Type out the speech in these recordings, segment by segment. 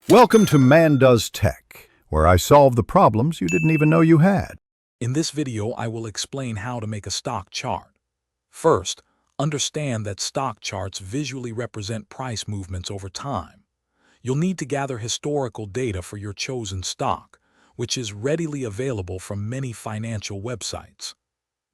Welcome to Man Does Tech, where I solve the problems you didn't even know you had. In this video, I will explain how to make a stock chart. First, understand that stock charts visually represent price movements over time. You'll need to gather historical data for your chosen stock, which is readily available from many financial websites.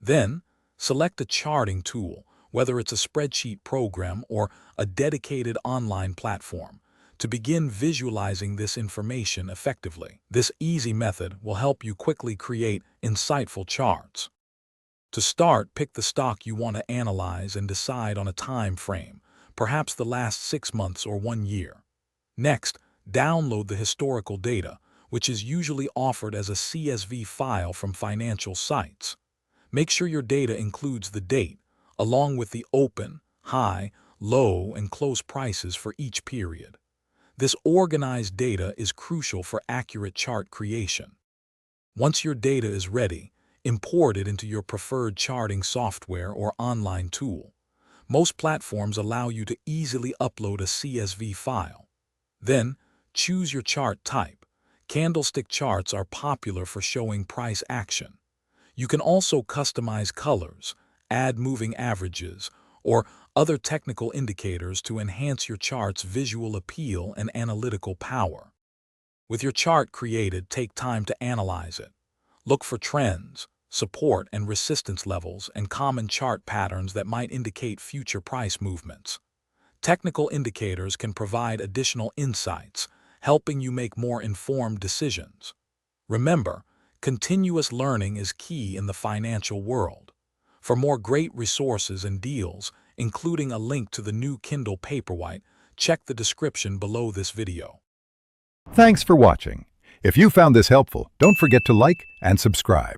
Then, select a charting tool, whether it's a spreadsheet program or a dedicated online platform, to begin visualizing this information effectively. This easy method will help you quickly create insightful charts. To start, pick the stock you want to analyze and decide on a time frame, perhaps the last 6 months or 1 year. Next, download the historical data, which is usually offered as a CSV file from financial sites. Make sure your data includes the date, along with the open, high, low, and close prices for each period. This organized data is crucial for accurate chart creation. Once your data is ready, import it into your preferred charting software or online tool. Most platforms allow you to easily upload a CSV file. Then, choose your chart type. Candlestick charts are popular for showing price action. You can also customize colors, add moving averages, or other technical indicators to enhance your chart's visual appeal and analytical power. With your chart created, take time to analyze it. Look for trends, support and resistance levels, and common chart patterns that might indicate future price movements. Technical indicators can provide additional insights, helping you make more informed decisions. Remember, continuous learning is key in the financial world. For more great resources and deals, including a link to the new Kindle Paperwhite, check the description below this video. Thanks for watching. If you found this helpful, don't forget to like and subscribe.